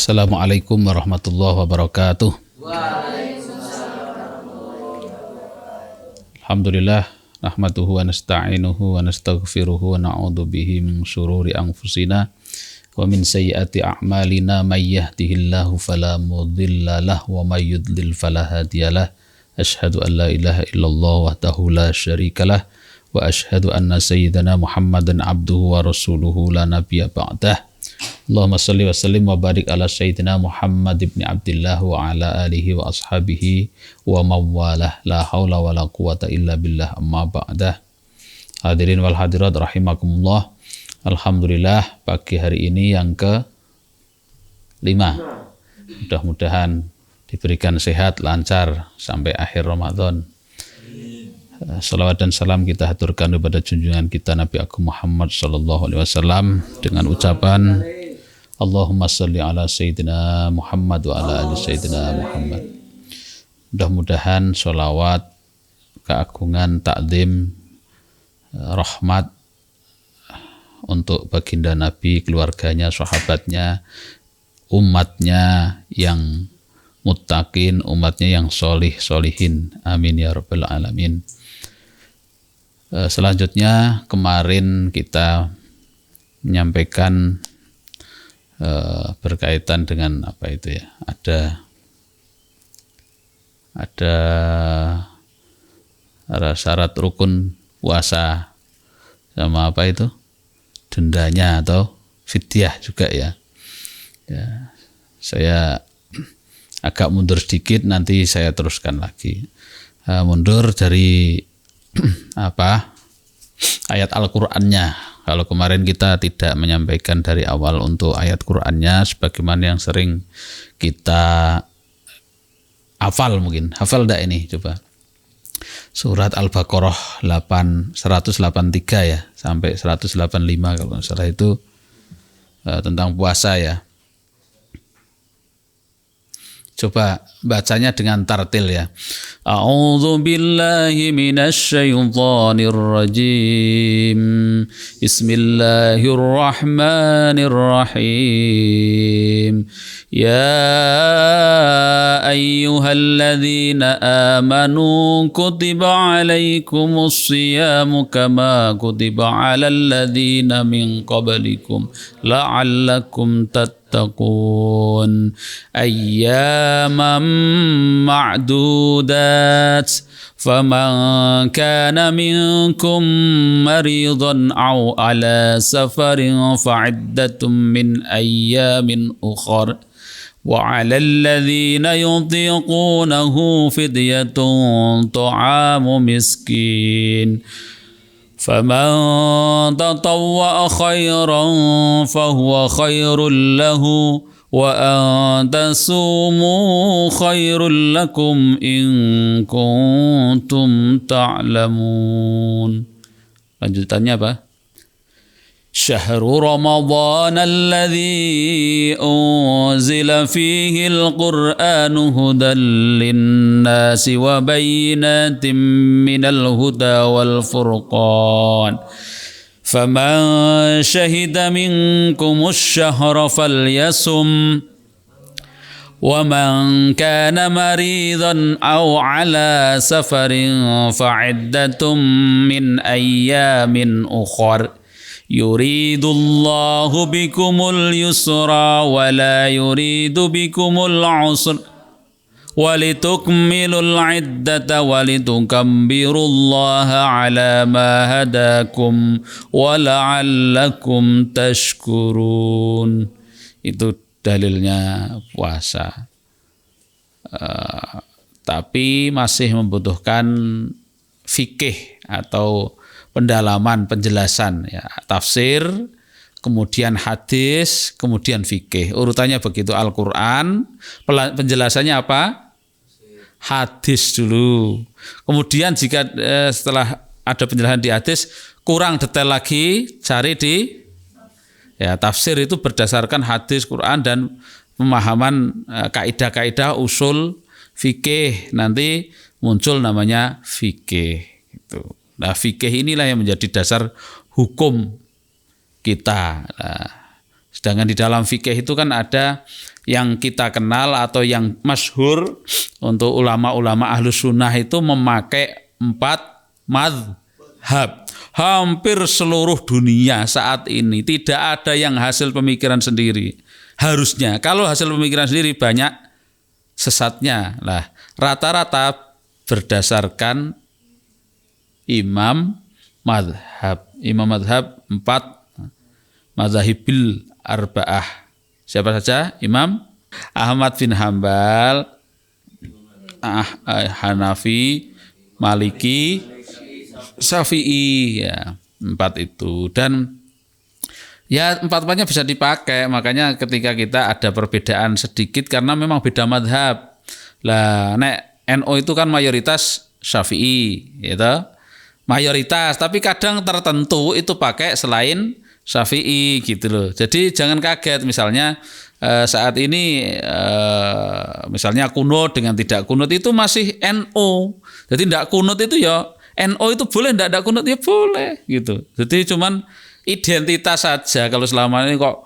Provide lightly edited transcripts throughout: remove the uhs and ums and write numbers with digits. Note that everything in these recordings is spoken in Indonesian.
Assalamualaikum warahmatullahi wabarakatuh. Alhamdulillah nahmaduhu wa nasta'inuhu wa nastaghfiruhu wa na'udzu bihi min syururi anfusina wa min sayyiati a'malina may yahdihillahu fala mudilla lahu wa may yudlil fala hadiyalah. Asyhadu an la ilaha illallah wahdahu la syarikalah wa asyhadu anna sayyidana Muhammadan abduhu wa rasuluhu la nabiyya ba'dah. Allahumma salli wa sallim wa barik ala sayyidina Muhammad ibn Abdillah wa ala alihi wa ashabihi wa mawalah la hawla wa la quwata illa billah amma ba'dah. Hadirin wal hadirat rahimakumullah. Alhamdulillah pagi hari ini yang ke-5. Mudah-mudahan diberikan sehat, lancar sampai akhir Ramadan. Salawat dan salam kita haturkan kepada junjungan kita Nabi Agung Muhammad sallallahu alaihi wasallam dengan ucapan Allahumma salli ala sayyidina Muhammad wa ala ali sayyidina Muhammad. Mudah-mudahan sholawat, keagungan, takzim, rahmat untuk baginda Nabi, keluarganya, sahabatnya, umatnya yang muttaqin, umatnya yang solih, solihin. Amin ya rabbal alamin. Selanjutnya kemarin kita menyampaikan berkaitan dengan apa itu ya, ada syarat rukun puasa sama apa itu dendanya atau fidyah juga ya. Saya agak mundur sedikit, nanti saya teruskan lagi. Mundur dari ayat Al-Qur'annya. Kalau kemarin kita tidak menyampaikan dari awal untuk ayat Qur'annya sebagaimana yang sering kita hafal, mungkin hafal enggak ini, coba surat Al-Baqarah 183 ya sampai 185 kalau nggak salah, itu tentang puasa ya. Coba bacanya dengan tartil ya. A'udzu billahi minasy syaithanir rajim. Bismillahirrahmanirrahim. Ya ayyuhalladzina amanu kutiba alaikumus shiyamu kama kutiba alal ladzina min qablikum la'allakum tattaqun. أياما معدودات فمن كان منكم مريضا أو على سفر فعدة من أيام أخر وعلى الذين يطيقونه فدية طعام مسكين فمن تطوع خيرا فهو خير له وأن تصوموا خير لكم إن كنتم تعلمون. Lanjutannya apa? شهر رمضان الذي أنزل فيه القرآن هدى للناس وبينات من الهدى والفرقان فمن شهد منكم الشهر فليصم ومن كان مريضا أو على سفر فعدة من أيام أخر يريد الله بكم اليسر ولا يريد بكم العسر ولتكملوا العدة ولتكبروا الله على ما هداكم ولعلكم تشكرون. Itu dalilnya puasa. Tapi masih membutuhkan fikih atau pendalaman, penjelasan ya, tafsir, kemudian hadis, kemudian fikih. Urutannya begitu. Al-Quran, penjelasannya apa? Hadis dulu. Kemudian jika setelah ada penjelasan di hadis, kurang detail lagi, cari di tafsir. Itu berdasarkan hadis, Quran, dan pemahaman kaidah-kaidah usul fikih. Nanti muncul namanya fikih. Nah, fikih inilah yang menjadi dasar hukum kita. Nah, Sedangkan di dalam fikih itu kan ada yang kita kenal atau yang masyhur untuk ulama-ulama ahlus sunnah itu memakai 4 madhab. Hampir seluruh dunia saat ini tidak ada yang hasil pemikiran sendiri. Harusnya, kalau hasil pemikiran sendiri banyak sesatnya. Lah, rata-rata berdasarkan imam madhab. Imam madhab 4 madhahibil arba'ah. Siapa saja? Imam Ahmad bin Hambal, Hanafi, Maliki, Syafi'i, ya 4 itu. Dan ya 4-4-nya bisa dipakai. Makanya ketika kita ada perbedaan sedikit karena memang beda madhab. Lah nek NU itu kan mayoritas Syafi'i, gitu. Mayoritas, tapi kadang tertentu itu pakai selain Syafi'i gitu loh. Jadi jangan kaget misalnya saat ini misalnya kunut dengan tidak kunut itu masih NU. Jadi tidak kunut itu ya NU itu boleh, tidak kunut ya boleh gitu. Jadi cuman identitas saja. Kalau selama ini kok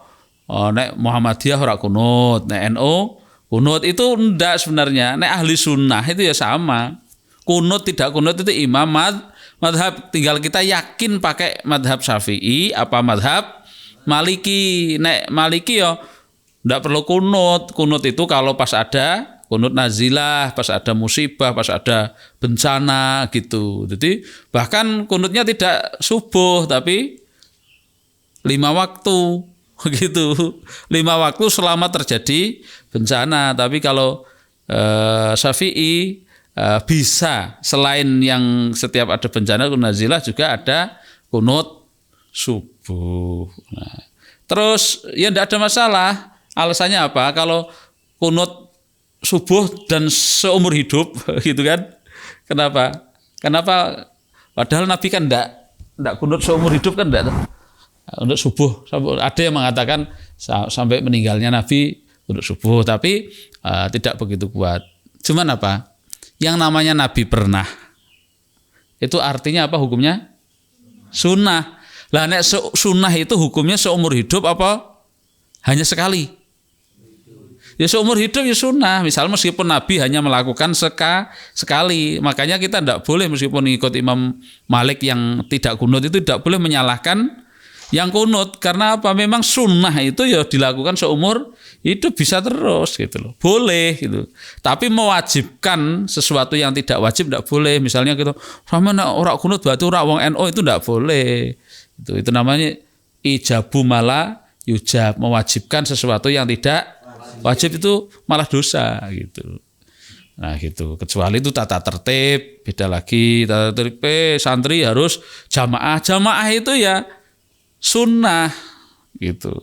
nek Muhammadiyah ora kunut, nek NU kunut itu enggak sebenarnya. Nek ahli sunnah itu ya sama. Kunut tidak kunut itu imam madhab, tinggal kita yakin pakai madhab Syafi'i apa madhab Maliki. Nek Maliki ya tidak perlu kunut. Kunut itu kalau pas ada kunut nazilah, pas ada musibah, pas ada bencana gitu. Jadi bahkan kunutnya tidak subuh tapi 5 waktu gitu. 5 waktu selama terjadi bencana. Tapi kalau Syafi'i bisa selain yang setiap ada bencana kunut nazilah juga ada kunut subuh. Nah, terus ya tidak ada masalah. Alasannya apa? Kalau kunut subuh dan seumur hidup gitu kan? Kenapa? Padahal Nabi kan tidak kunut seumur hidup kan tidak. Kunut subuh. Ada yang mengatakan sampai meninggalnya Nabi kunut subuh, tapi tidak begitu kuat. Cuman apa? Yang namanya Nabi pernah, itu artinya apa hukumnya? Sunnah. Lah nek sunnah itu hukumnya seumur hidup apa hanya sekali? Ya seumur hidup ya sunnah. Misal meskipun Nabi hanya melakukan sekali, makanya kita tidak boleh meskipun ikut Imam Malik yang tidak kunut itu tidak boleh menyalahkan yang kunut. Karena apa? Memang sunnah itu ya dilakukan seumur hidup bisa terus gitu loh. Boleh gitu. Tapi mewajibkan sesuatu yang tidak wajib tidak boleh. Misalnya gitu, sama orang kunut berarti orang wong NU itu tidak boleh. Itu namanya ijabu mala yujab, mewajibkan sesuatu yang tidak wajib itu malah dosa gitu. Nah gitu. Kecuali itu tata tertib, beda lagi. Tata tertib santri harus jamaah. Jamaah itu ya sunnah gitu.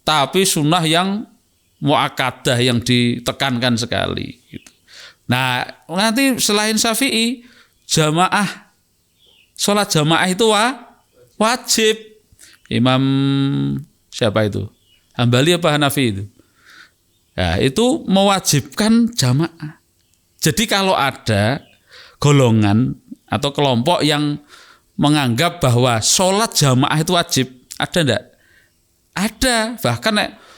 Tapi sunnah yang muakkadah, yang ditekankan sekali gitu. Nah nanti selain Syafi'i, jamaah, sholat jamaah itu wajib. Imam siapa itu? Hambali apa Hanafi itu? Nah, itu mewajibkan jamaah. Jadi kalau ada golongan atau kelompok yang menganggap bahwa sholat jamaah itu wajib, ada enggak? Ada. Bahkan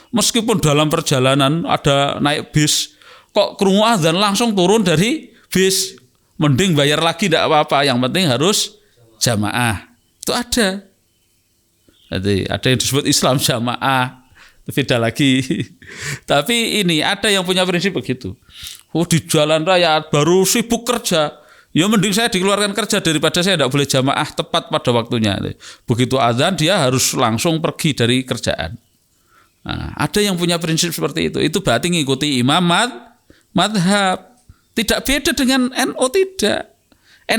meskipun dalam perjalanan ada naik bis, kok krungu adzan langsung turun dari bis, mending bayar lagi enggak apa-apa, yang penting harus jamaah. Itu ada. Jadi ada yang disebut Islam jamaah, beda lagi. Tapi ini ada yang punya prinsip begitu. Oh di jalan raya baru sibuk kerja, ya mending saya dikeluarkan kerja daripada saya tidak boleh jamaah tepat pada waktunya. Begitu azan dia harus langsung pergi dari kerjaan. Nah, ada yang punya prinsip seperti itu. Itu berarti ngikuti imam madhab. Tidak beda dengan NU tidak.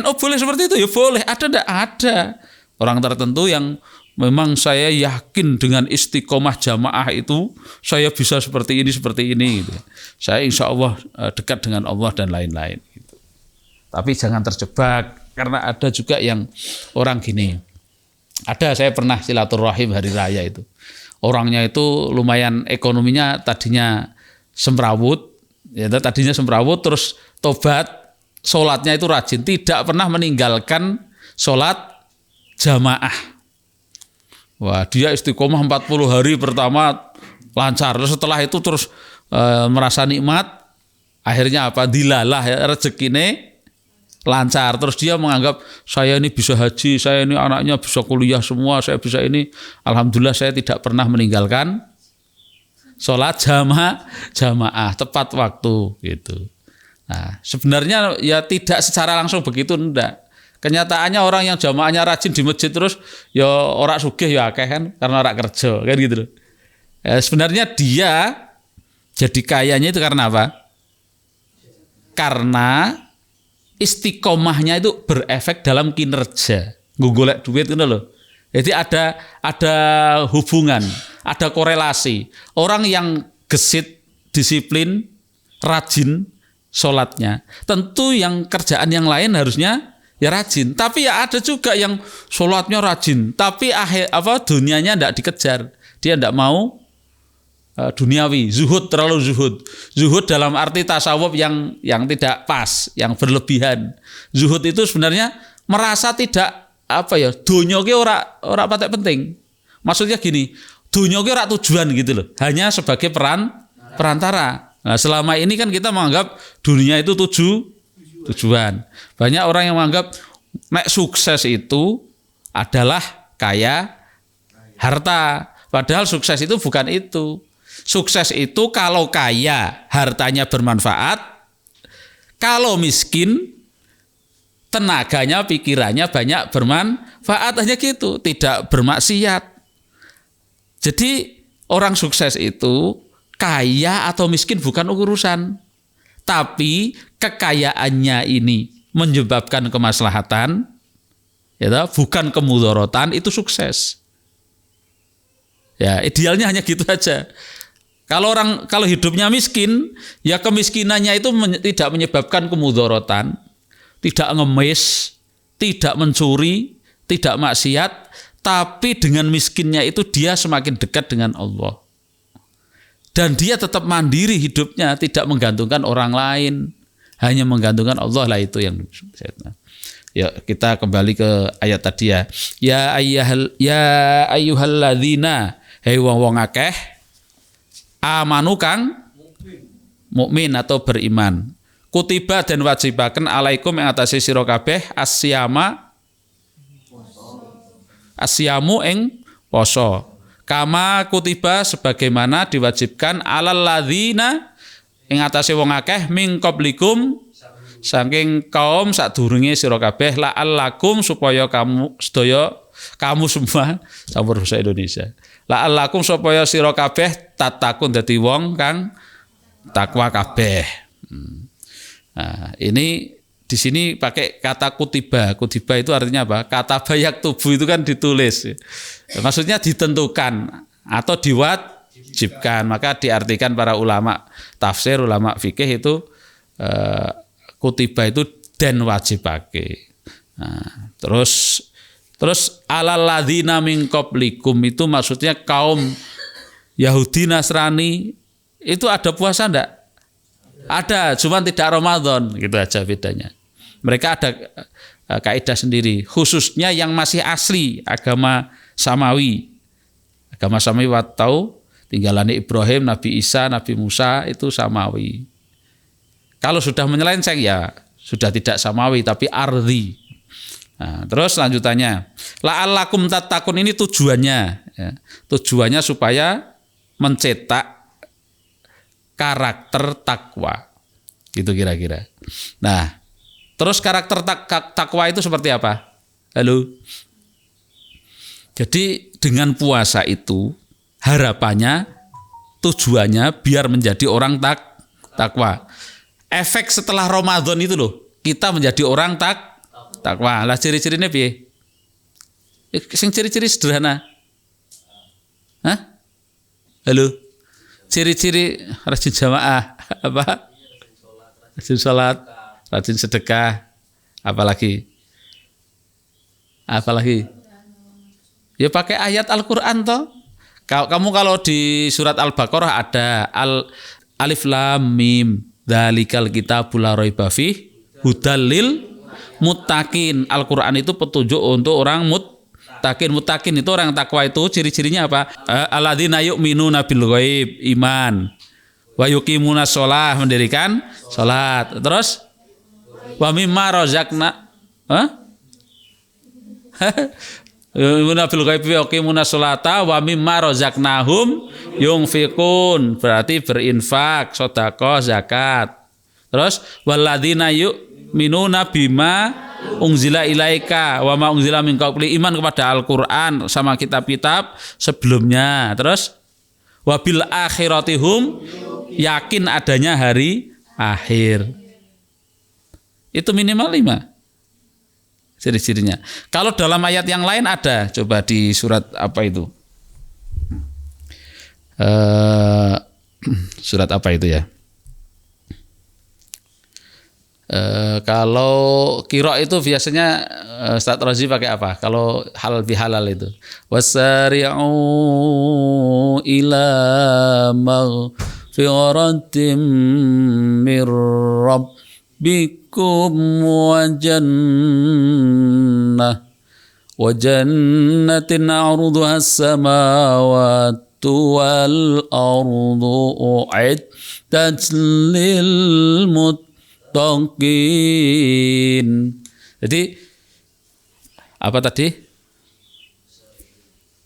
NU boleh seperti itu ya boleh. Ada tidak? Ada. Orang tertentu yang memang saya yakin dengan istiqomah jamaah itu saya bisa seperti ini gitu. Saya insya Allah dekat dengan Allah dan lain-lain gitu. Tapi jangan terjebak, karena ada juga yang orang gini. Ada, saya pernah silaturahim hari raya itu. Orangnya itu lumayan ekonominya tadinya semrawut, terus tobat, sholatnya itu rajin, tidak pernah meninggalkan sholat jamaah. Wah, dia istiqomah 40 hari pertama lancar. Lalu setelah itu terus merasa nikmat. Akhirnya apa? Dilalah ya, rezekine lancar. Terus dia menganggap saya ini bisa haji, saya ini anaknya bisa kuliah semua, saya bisa ini. Alhamdulillah saya tidak pernah meninggalkan sholat jamaah tepat waktu gitu. Nah, sebenarnya ya tidak secara langsung begitu, enggak. Kenyataannya orang yang jamaahnya rajin di masjid terus ya orang sugih ya akeh kan karena orang kerja kan gitu loh. Ya, sebenarnya dia jadi kayanya itu karena apa? Karena istiqomahnya itu berefek dalam kinerja. Golek duit gitu loh. Jadi ada hubungan, ada korelasi. Orang yang gesit, disiplin, rajin sholatnya, tentu yang kerjaan yang lain harusnya ya rajin. Tapi ya ada juga yang sholatnya rajin, tapi dunianya tidak dikejar. Dia tidak mau duniawi, zuhud, terlalu zuhud. Zuhud dalam arti tasawuf yang tidak pas, yang berlebihan. Zuhud itu sebenarnya merasa tidak dunia ki ora patek penting. Maksudnya gini, dunia ki ora tujuan gitu loh. Hanya sebagai perantara. Nah, selama ini kan kita menganggap dunia itu tujuan. Banyak orang yang menganggap nek sukses itu adalah kaya harta. Padahal sukses itu bukan itu. Sukses itu kalau kaya, hartanya bermanfaat. Kalau miskin, tenaganya, pikirannya banyak bermanfaat, hanya gitu, tidak bermaksiat. Jadi orang sukses itu kaya atau miskin bukan urusan. Tapi kekayaannya ini menyebabkan kemaslahatan, ya, bukan kemudaratan, itu sukses. Ya, idealnya hanya gitu aja. Kalau hidupnya miskin, ya kemiskinannya itu tidak menyebabkan kemudaratan, tidak ngemis, tidak mencuri, tidak maksiat, tapi dengan miskinnya itu dia semakin dekat dengan Allah. Dan dia tetap mandiri hidupnya, tidak menggantungkan orang lain, hanya menggantungkan Allah lah itu yang. Ya, kita kembali ke ayat tadi ya. Ya ayyuhalladzina, hei wong akeh amanu kang mukmin atau beriman. Kutiba dan wajibaken alaikum ing atase sira kabeh asyamu ing poso. Kama kutiba sebagaimana diwajibkan alal ladzina ing atase wong akeh min qablikum saking kaum sadurunge sira kabeh la'allakum supaya kamu semua campur bahasa Indonesia. La'allakum supaya sira kabeh tatakun dadi wong kang takwa kabeh. Nah, ini di sini pakai kata kutiba. Kutiba itu artinya apa? Kata bayak tubuh itu kan ditulis. Maksudnya ditentukan atau diwajibkan. Maka diartikan para ulama tafsir, ulama fikih itu kutiba itu den wajibake. Nah, terus alal ladzina min qablikum itu maksudnya kaum Yahudi Nasrani itu ada puasa enggak? Ada, cuman tidak Ramadan, gitu aja bedanya. Mereka ada kaidah sendiri, khususnya yang masih asli agama samawi. Agama samawi watau tinggalannya Ibrahim, Nabi Isa, Nabi Musa itu samawi. Kalau sudah menyelenceng ya sudah tidak samawi tapi ardi. Nah, terus lanjutannya, la'allakum tattaqun ini tujuannya, ya. Tujuannya supaya mencetak karakter takwa, gitu kira-kira. Nah, terus karakter takwa itu seperti apa? Halo. Jadi dengan puasa itu harapannya, tujuannya biar menjadi orang takwa. Efek setelah Ramadan itu loh, kita menjadi orang takwa. Lah ciri-cirinya piye? Sing ciri-ciri sederhana. Hah? Halo. Ciri-ciri rajin jamaah apa? Rajin sholat, rajin sedekah, apalagi? Ya pakai ayat Al-Quran toh. Kamu kalau di surat Al-Baqarah ada alif lam mim dzalikal kitabul la raiba fih hudal lil muttaqin. Al-Quran itu petunjuk untuk orang Mutakin itu orang takwa itu ciri-cirinya apa? Alladzina yu'minuna bil ghaib, iman. Wa yuqimuna shalah, mendirikan salat. Terus wa mimma razaqna yu'minuna bil ghaib wa yuqimuna sholata wa mimma razaqnahum yunfiqun, berarti berinfak, sedekah, zakat. Terus walladzina yu'minuna bima unzila ilaika wa ma unzila min qabli, iman kepada Al-Qur'an sama kitab-kitab sebelumnya. Terus wabil akhiratihum, yakin adanya hari akhir. Itu minimal 5 ciri-cirinya. Kalau dalam ayat yang lain ada, coba di surat apa itu? Surat apa itu ya? Kalau qira itu biasanya Ustaz Razi pakai apa? Kalau halal bihalal itu wasari'u ila maghfiratim mir rabbikum wa jannatin 'arduha as-samawati wal ardu u'iddat lil muttaqin. Jadi apa tadi?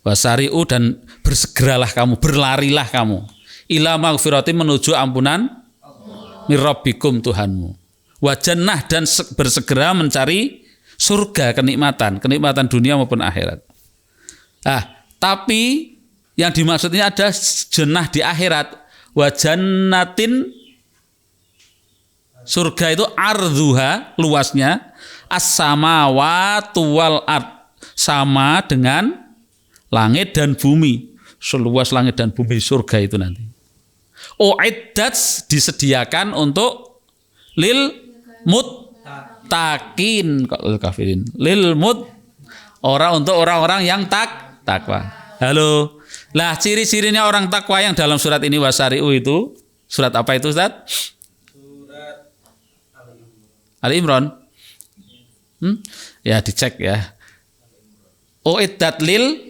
Wasari'u, dan bersegeralah kamu, berlarilah kamu ila maghfirati, menuju ampunan mir rabbikum, Tuhanmu, wa jannah, dan bersegera mencari surga, kenikmatan dunia maupun akhirat. Tapi yang dimaksudnya ada jannah di akhirat, wa jannatin, surga itu ardhuha, luasnya, as-samawati wal ard, sama dengan langit dan bumi, seluas langit dan bumi surga itu nanti. Uiddat, disediakan untuk lil muttaqin, kafirin, lil orang, untuk orang-orang yang takwa. Halo. Lah ciri-cirinya orang takwa yang dalam surat ini wasari'u itu, surat apa itu Ustaz? Ali Imran. Ya dicek ya. Uiddat lil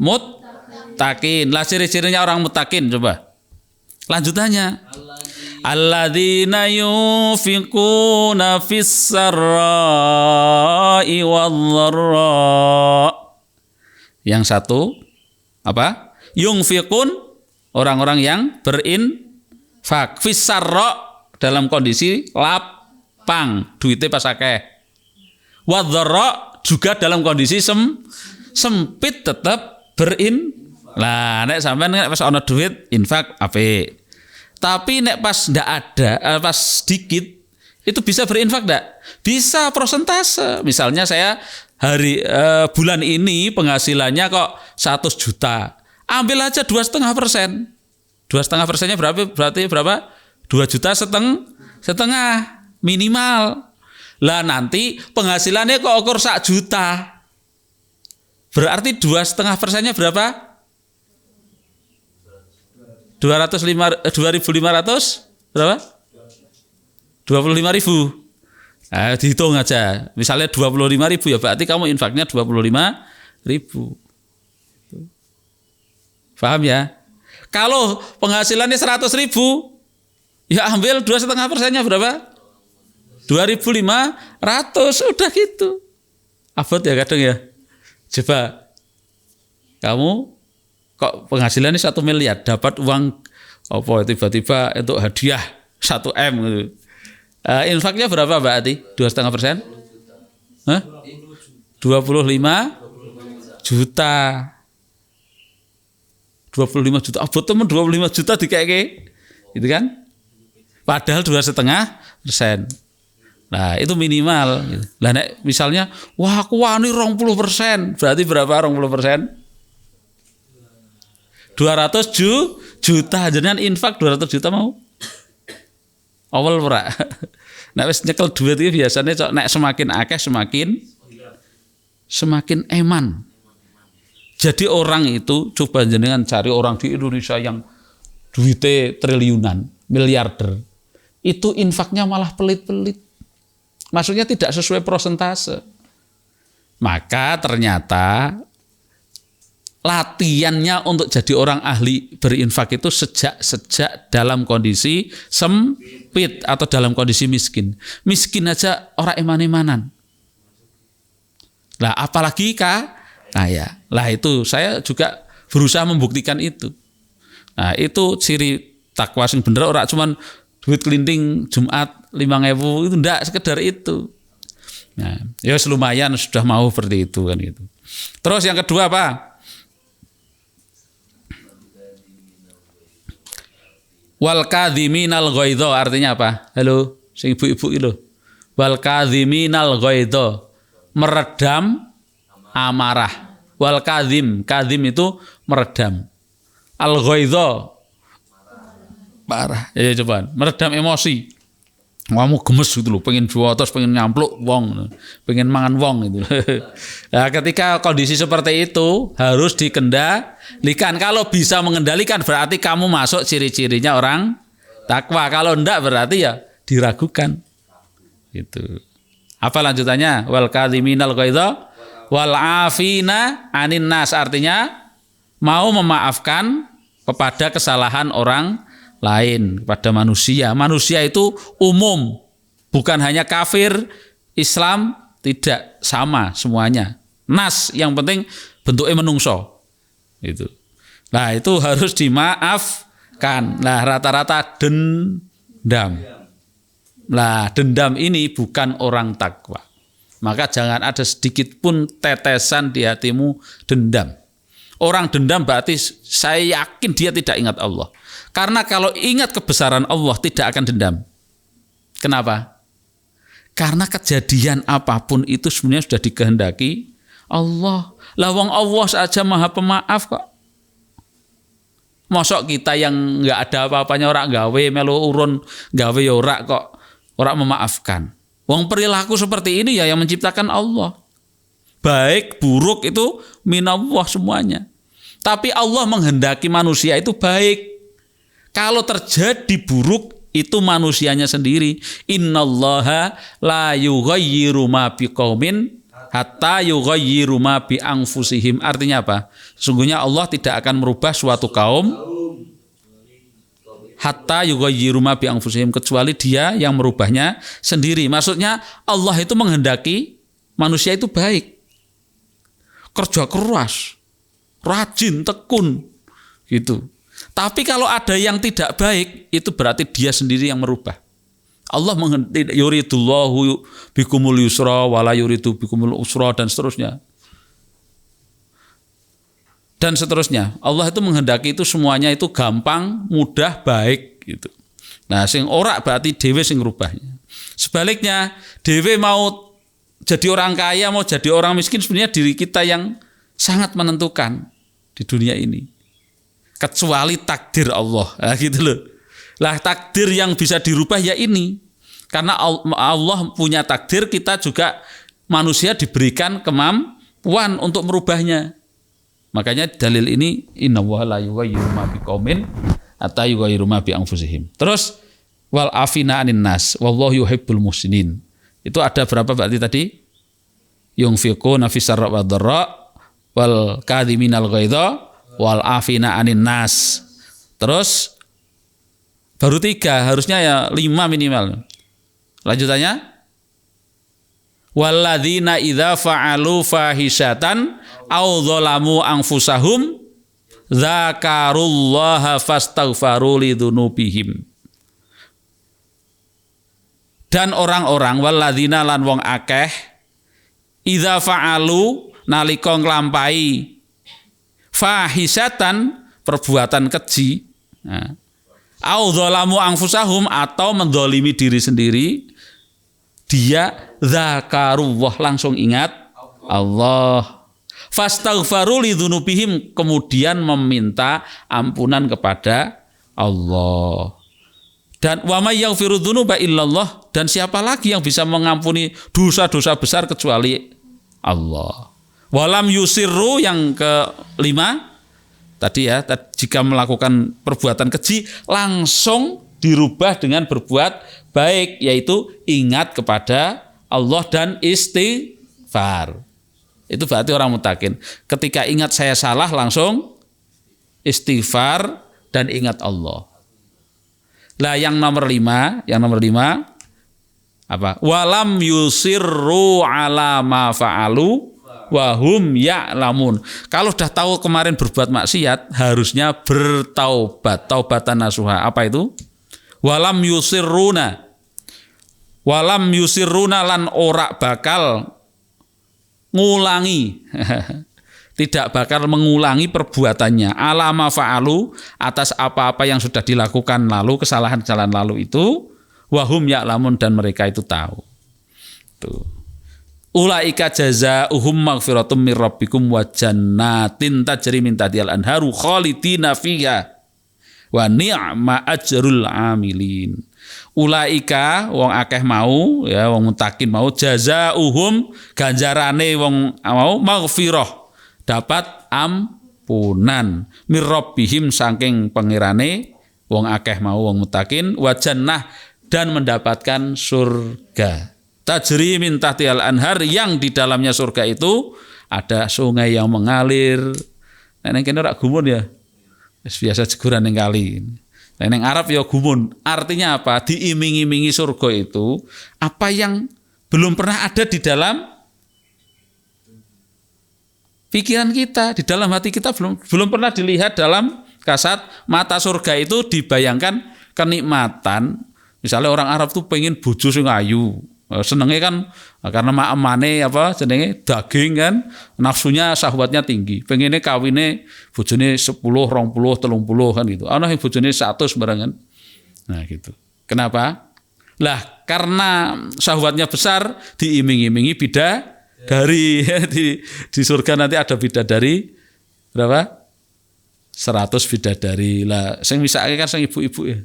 muttaqin. Lah ciri-cirinya orang muttaqin, coba. Lanjutannya. Alladzina yunfiquna fis sarra'i wadh-dharra. Yang satu apa? Yunfiqun, orang-orang yang berinfak, fis sarra, dalam kondisi lapang, duitnya pas akeh. Wadh-dharra, juga dalam kondisi sempit tetap Lah nek sampean nek pas ana duit infak apik. Tapi nek pas ndak ada, pas sedikit, itu bisa berinfak ndak? Bisa persentase. Misalnya saya bulan ini penghasilannya kok 100 juta. Ambil aja 2,5%. 2,5%-nya berarti berapa? 2,5 juta minimal. Lah nanti penghasilannya kok ukur 1 juta. Berarti 2,5%-nya berapa? 2.500 berapa? 25.000. Nah, dihitung aja. Misalnya 25.000 ya berarti kamu infaknya 25.000. Paham ya? Kalau penghasilannya 100.000, ya ambil 2,5%-nya berapa? 2.500, udah gitu. Abot ya kadang ya. Coba kamu kok penghasilannya 1 miliar, dapat uang apa tiba-tiba untuk hadiah 1 M gitu. Infaknya berapa Mbak Ati? 2,5%? 25 juta. 25 juta. Abot temen 25 juta dikeke. Gitu kan? Padahal 2,5%. Nah, itu minimal gitu. Lah nek misalnya, wah aku wani 20%, berarti berapa 20%? 200 juta, jenengan infak 200 juta mau? Awal ora. Nek wis nyekel duit iki biasanya nek semakin akeh semakin eman. Jadi orang itu, coba jenengan cari orang di Indonesia yang duitnya triliunan, miliarder. Itu infaknya malah pelit-pelit. Maksudnya tidak sesuai persentase. Maka ternyata latihannya untuk jadi orang ahli berinfak itu sejak dalam kondisi sempit atau dalam kondisi miskin. Miskin aja orang iman-imanan. Lah apalagi kaya. Lah itu saya juga berusaha membuktikan itu. Nah, itu ciri takwa sing bener, ora cuman duit kelinting Jumat 5.000 itu ndak sekedar itu. Nah, ya lumayan sudah mau seperti itu kan gitu. Terus yang kedua apa? Wal kadhiminal ghaidha artinya apa? Halo, sing ibu-ibu itu. Wal kadhiminal ghaidha, meredam amarah. Wal kadhim itu meredam. Al ghaidha marah. Ya coba, meredam emosi. Kamu gemes gitu loh, pengen jual terus pengen nyampluk wong, pengen mangan wong gitu. Nah, ketika kondisi seperti itu harus dikendalikan. Kalau bisa mengendalikan berarti kamu masuk ciri-cirinya orang takwa. Kalau enggak berarti ya diragukan. Gitu. Apa lanjutannya? Wal kadhiminal ghaidha wal afina anin nas, artinya mau memaafkan kepada kesalahan orang lain, kepada manusia. Manusia itu umum, bukan hanya kafir, Islam, tidak, sama semuanya. Nas yang penting bentuknya menungso. Itu. Nah, itu harus dimaafkan. Nah, rata-rata dendam. Nah, dendam ini bukan orang takwa. Maka jangan ada sedikit pun tetesan di hatimu dendam. Orang dendam berarti saya yakin dia tidak ingat Allah. Karena kalau ingat kebesaran Allah tidak akan dendam. Kenapa? Karena kejadian apapun itu sebenarnya sudah dikehendaki Allah. Lah wong Allah saja Maha Pemaaf kok. Mosok kita yang enggak ada apa-apanya ora gawe melu urun gawe ya ora kok ora memaafkan. Wong perilaku seperti ini ya yang menciptakan Allah. Baik buruk itu minallah semuanya. Tapi Allah menghendaki manusia itu baik. Kalau terjadi buruk itu manusianya sendiri. Innallaha la yughayyiru ma biqaumin hatta yughayyiru ma bi anfusihim. Artinya apa? Sesungguhnya Allah tidak akan merubah suatu kaum hatta yughayyiru ma bi anfusihim, kecuali dia yang merubahnya sendiri. Maksudnya Allah itu menghendaki manusia itu baik. Kerja keras, rajin, tekun gitu. Tapi kalau ada yang tidak baik, itu berarti dia sendiri yang merubah. Allah yuridullahu bikumul yusra wala yuridu bikumul usra dan seterusnya. Dan seterusnya. Allah itu menghendaki itu semuanya itu gampang, mudah, baik gitu. Nah, sing ora berarti dhewe sing ngrubahnya. Sebaliknya, dhewe mau jadi orang kaya, mau jadi orang miskin, sebenarnya diri kita yang sangat menentukan di dunia ini. Kecuali takdir Allah, nah, gitu loh. Lah takdir yang bisa dirubah ya ini. Karena Allah punya takdir, kita juga manusia diberikan kemampuan untuk merubahnya. Makanya dalil ini innallaha la yughayyiru ma biqaumin hatta yughayyiru ma bi anfusihim. Terus wal afina anin nas wallahu yuhibbul muhsinin. Itu ada berapa berarti tadi? Yunfiquna fis sarra wad dharra wal kadhiminal ghaidha wal afina anin nas. Terus baru 3, harusnya ya 5 minimal. Lanjutannya walladzina idza fa'alu fahisatan aw dzalamu anfusahum dzakarullaha fastaghfaru lidzunubihim. Dan orang-orang walladzina lan wong akeh idza fa'alu nalika nglampahi fahisatan perbuatan keji, au dzalamu anfusahum atau mendolimi diri sendiri, dia zakarullah langsung ingat Allah, fastaghfaru lidzunubihim kemudian meminta ampunan kepada Allah. Dan wa may yaghfiru dzunuba illallah, dan siapa lagi yang bisa mengampuni dosa-dosa besar kecuali Allah. Walam yusirru yang ke-5 tadi ya, jika melakukan perbuatan keji langsung dirubah dengan berbuat baik, yaitu ingat kepada Allah dan istighfar. Itu berarti orang mutakin. Ketika ingat saya salah langsung istighfar dan ingat Allah. Lah yang nomor 5 apa? Walam yusirru ala ma fa'alu wa hum ya'lamun. Kalau sudah tahu kemarin berbuat maksiat, harusnya bertaubat, taubatan nasuha. Apa itu? Walam yusirruna lan ora bakal ngulangi tidak bakal mengulangi perbuatannya ala ma fa'alu atas apa-apa yang sudah dilakukan lalu, kesalahan-kesalahan lalu itu, wahum ya'lamun dan mereka itu tahu. Tuh. Ulaika jazaa'uhum maghfiratum mir rabbikum wa jannatin tajri min tahtihal anharu khalidina fiha wa ni'ma ajrul amilin. Ulaika wong akeh mau ya, wong mutakin mau, jazaa'uhum ganjarane wong mau maghfirah dapat ampunan mir rabbihim saking pengirane wong akeh mau wong mutakin, wa jannah dan mendapatkan surga. Tajri min tahtihal anhar yang di dalamnya surga itu ada sungai yang mengalir. Nek kene ora gumun ya. Wis biasa jeguran ning kali. Ning Arab ya gumun. Artinya apa? Diiming-imingi surga itu apa yang belum pernah ada di dalam pikiran kita, di dalam hati kita belum pernah dilihat dalam kasat mata. Surga itu dibayangkan kenikmatan. Misalnya orang Arab tuh pengen bojo sing ayu. Senengnya kan karena makmane apa jenenge daging kan, nafsunya syahwatnya tinggi. Pengennya kawine bojone 10, 20, 30 kan gitu. Ana yang bojone 100 barengan. Nah gitu. Kenapa? Lah karena syahwatnya besar diiming-imingi bidadari. Di surga nanti ada bidadari berapa? 100 bidadari. Lah sing misake kan sing ibu-ibu ya.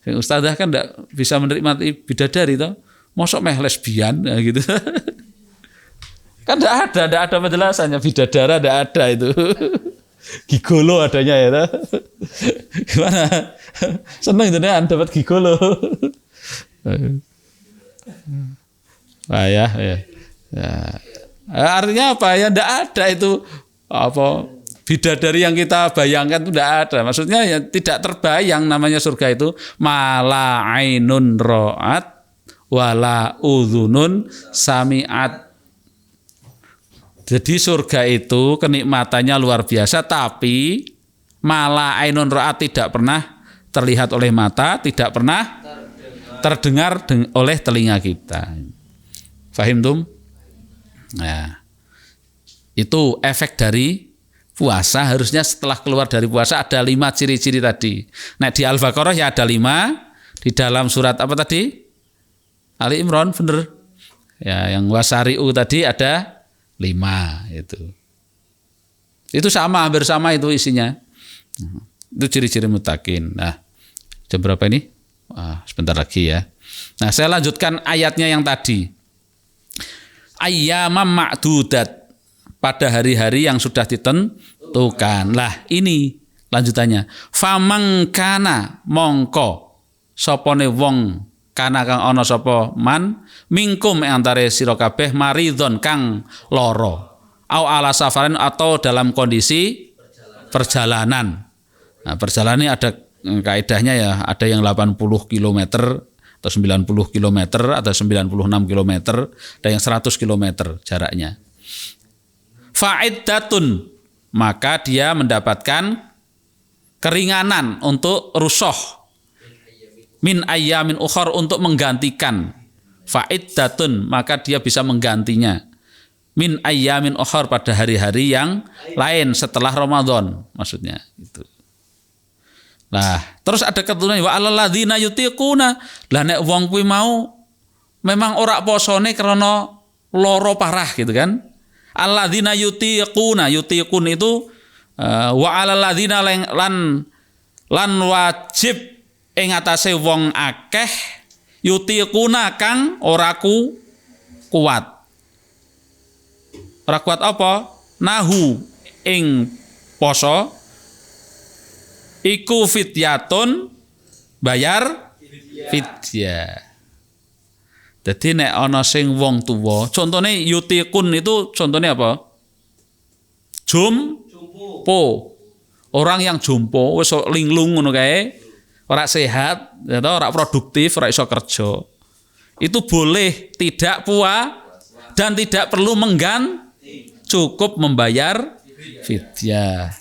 Sing ustadzah kan ndak bisa menikmati bidadari toh. Mosok meh lesbian ya gitu. Kan enggak ada penjelasannya, bidadara enggak ada itu. Gigolo adanya ya. Gimana? Seneng itu nih dapat gigolo. Ya. Artinya apa ya? Enggak ada itu apa bidadari yang kita bayangkan itu enggak ada. Maksudnya ya tidak terbayang namanya surga itu mala ainun ra'at wala udhunun sami'at. Jadi surga itu kenikmatannya luar biasa, tapi mala ainun ra'at tidak pernah terlihat oleh mata, tidak pernah terdengar oleh telinga kita. Fahim tum? Nah, itu efek dari puasa. Harusnya setelah keluar dari puasa ada 5 ciri-ciri tadi. Nah di Al-Baqarah ya ada 5, di dalam surat apa tadi? Ali Imran bener. Ya, yang wasari'u tadi ada 5 itu. Itu sama, hampir sama itu isinya. Itu ciri-ciri mutakin. Nah, jam berapa ini? Sebentar lagi ya. Nah, saya lanjutkan ayatnya yang tadi. Ayyamam ma'dudat, pada hari-hari yang sudah ditentukan. Lah, ini lanjutannya. Famangkana mongko sopone wong kana kang ana sapa man mingkum antare sira kabeh maridon kang lara au ala safarin atau dalam kondisi perjalanan. Nah, perjalanan ini ada kaidahnya ya, ada yang 80 km atau 90 km atau 96 km, ada yang 100 km jaraknya. Fa'iddatun, maka dia mendapatkan keringanan untuk rusuh min ayyamin ukhar, untuk menggantikan. Fa'iddatun, maka dia bisa menggantinya min ayyamin ukhar, pada hari-hari yang lain setelah Ramadan maksudnya itu. Nah, terus ada keturunan wa alal ladzina yutiquna. Lah nek wong kuwi mau memang ora posone krana lara parah gitu kan. Alladzina yutiquna, yutiqun itu wa alal ladzina lan wajib ing atase wong akeh yutiquna kang ora kuat. Ora kuat apa? Nahu ing poso iku fidyatun, bayar fidyah. Dadi nek ana sing wong tuwa, contone yutiqun itu contohnya apa? jompo. Orang yang jompo wis linglung ngono kae, ora sehat, ora produktif, ora iso kerja. Itu boleh tidak dan tidak perlu cukup membayar fidyah.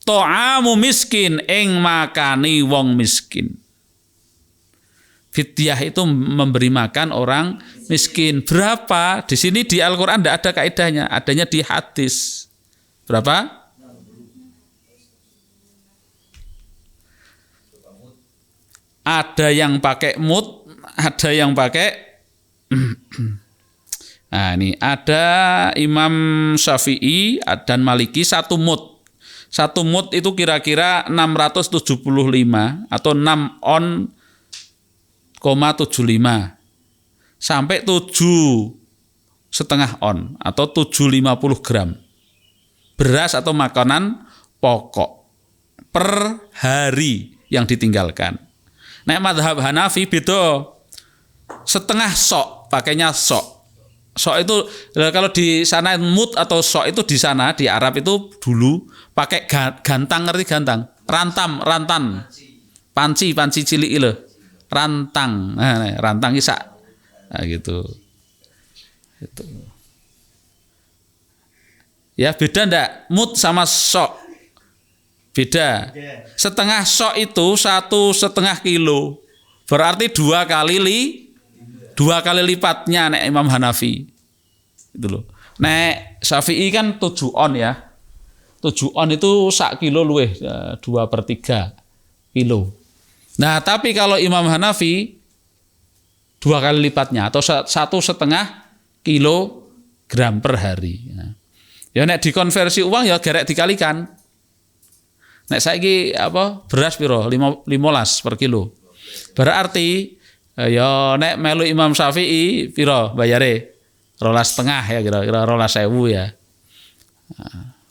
Ta'amu miskin ing makani wong miskin. Fidyah itu memberi makan orang miskin. Berapa? Di sini di Al-Qur'an tidak ada kaidahnya, adanya di hadis. Berapa? Ada yang pakai mud, ada yang pakai nah ini ada Imam Syafi'i dan Maliki 1 mud. 1 mud itu kira-kira 675 atau 6 on 75 sampai 7,5 on atau 750 gram beras atau makanan pokok per hari yang ditinggalkan. Nek mazhab Hanafi beda, setengah sok, pakainya sok. Sok itu kalau di sana mut atau sok itu di sana di Arab itu dulu pakai gantang, ngerti gantang? Rantan. Panci cilik itu. Rantang. Nah, rantang isak. Nah, gitu. Itu. Ya beda ndak? Mut sama sok. Beda. Setengah sok itu 1,5 kilo. Berarti 2 kali lipatnya nek Imam Hanafi. Itu loh. Nek Syafi'i kan 7 on ya. 7 on itu 1 kilo luweh, 2/3 kilo. Nah, tapi kalau Imam Hanafi 2 kali lipatnya atau 1,5 kilogram per hari. Nah, ya nek dikonversi uang ya gerek dikalikan. Nek saiki beras piro 15 per kilo. Berarti ya nek melu Imam Syafi'i piro bayare? 12,5 ya kira-kira 12.000 ya.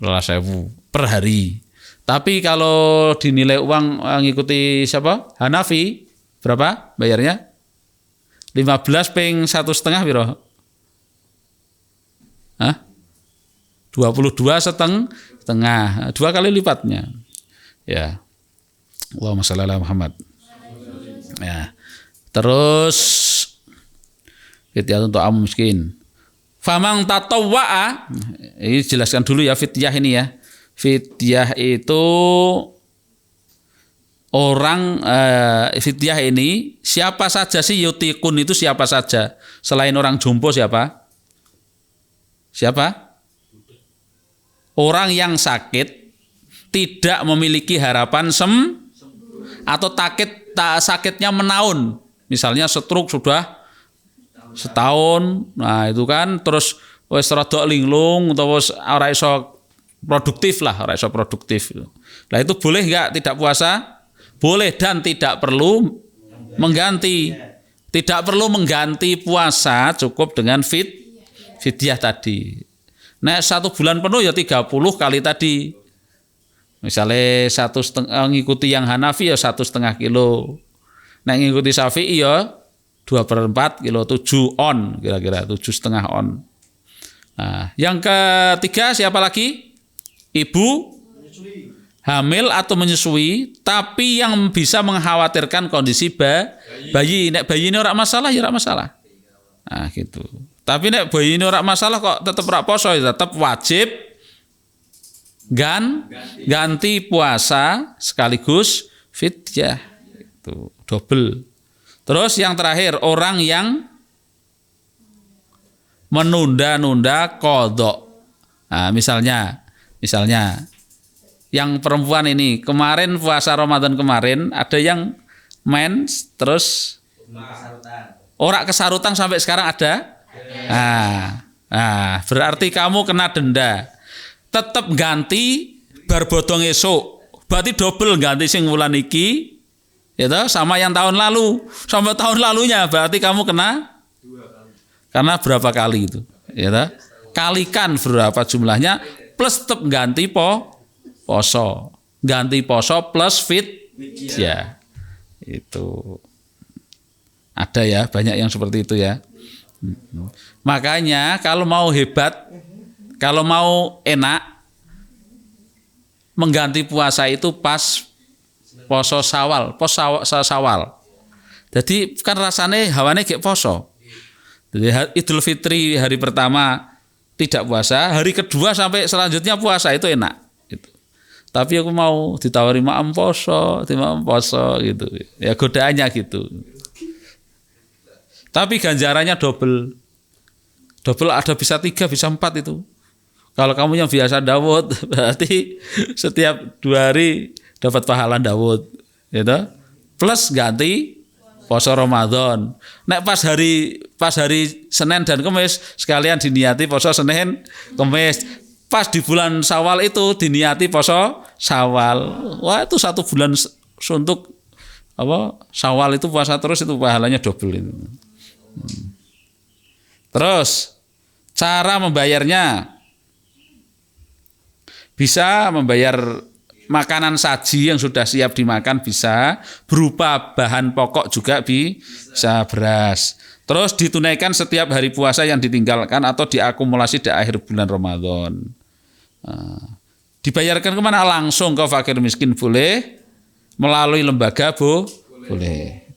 12.000 per hari. Tapi kalau dinilai uang ngikuti siapa? Hanafi berapa bayarnya? 15 ping 1,5 piro? 22,5, 2 kali lipatnya. Ya. Allahumma shalli ala Muhammad. Ya. Terus fidyah untuk am miskin. Famang tatawwa'a, ini jelaskan dulu ya fidyah ini ya. Fidyah itu orang fidyah ini siapa saja sih yutikun itu siapa saja? Selain orang jompo siapa? Siapa? Orang yang sakit tidak memiliki harapan atau sakitnya menaun. Misalnya stroke sudah setahun, nah itu kan terus wis rada linglung atau wis ora iso produktif. Nah itu boleh enggak tidak puasa? Boleh dan tidak perlu mengganti. Tidak perlu mengganti puasa, cukup dengan fidyah tadi. Nah 1 bulan penuh ya 30 kali tadi. Misalnya 1,5 ngikuti yang Hanafi ya 1,5 kilo. Nah ngikuti Syafi'i ya 2/4 kilo, 7 on kira-kira 7,5 on. Nah, yang ketiga siapa lagi? Ibu hamil atau menyusui, tapi yang bisa mengkhawatirkan kondisi bayi. Nek bayi ini ora masalah ya ora masalah. Nah gitu. Tapi nek bayi ini ora masalah kok tetap ora poso ya tetap wajib ganti puasa sekaligus fidyah itu double. Terus yang terakhir orang yang menunda-nunda qadha. Nah, misalnya yang perempuan ini kemarin puasa Ramadan kemarin ada yang mens terus ora kesarutan sampai sekarang ada. Nah, berarti kamu kena denda. Tetap ganti bar bodong esuk. Berarti double ganti sing wulan iki ya toh, sama yang tahun lalu. Sampai tahun lalunya berarti kamu kena 2 kali. Karena berapa kali itu? Ya toh? Kalikan berapa jumlahnya plus tetap ganti poso. Ganti poso plus ya. Itu. Ada ya, banyak yang seperti itu ya. Makanya kalau mau hebat, kalau mau enak, mengganti puasa itu pas poso Syawal, Syawal. Jadi kan rasanya hawane kayak poso. Jadi Idul Fitri hari pertama tidak puasa, hari kedua sampai selanjutnya puasa itu enak. Gitu. Tapi aku mau ditawari maam poso gitu. Ya godaannya gitu. Tapi ganjarannya double. Double ada bisa 3, bisa 4 itu. Kalau kamu yang biasa Daud, berarti setiap 2 hari dapat pahala Daud, gitu. Plus ganti poso Ramadan. Nek pas hari Senin dan Kamis sekalian diniati poso Senin, Kamis. Pas di bulan Syawal itu diniati poso Syawal. Wah, itu 1 bulan suntuk Syawal itu puasa terus itu pahalanya double itu. Terus cara membayarnya bisa membayar makanan saji yang sudah siap dimakan bisa, berupa bahan pokok juga bisa beras. Terus ditunaikan setiap hari puasa yang ditinggalkan atau diakumulasi di akhir bulan Ramadan. Dibayarkan kemana? Langsung ke fakir miskin boleh, melalui lembaga boleh.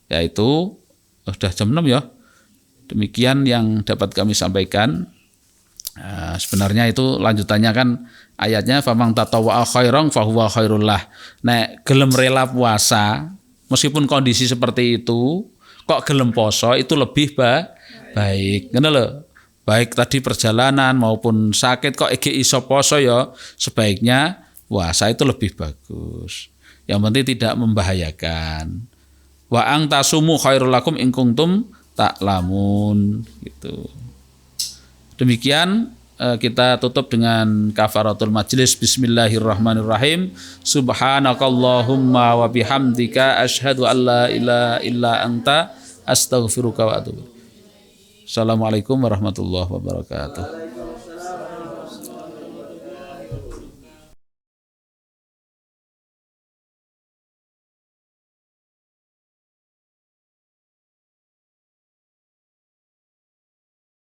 Yaitu sudah jam 6 ya. Demikian yang dapat kami sampaikan. Sebenarnya itu lanjutannya kan ayatnya famang tatawwa'a khairan fahuwa khairullah. Nek gelem rela puasa meskipun kondisi seperti itu kok gelem poso itu lebih baik. Ngono lho. Baik tadi perjalanan maupun sakit kok iso poso ya sebaiknya puasa itu lebih bagus. Yang penting tidak membahayakan. Wa ang tasumu khairul lakum in kuntum ta'lamun gitu. Demikian kita tutup dengan kafaratul majlis. Bismillahirrahmanirrahim. Subhanakallahumma wa bihamdika asyhadu an la ilaha illa anta astaghfiruka wa atubu. Assalamualaikum warahmatullahi wabarakatuh.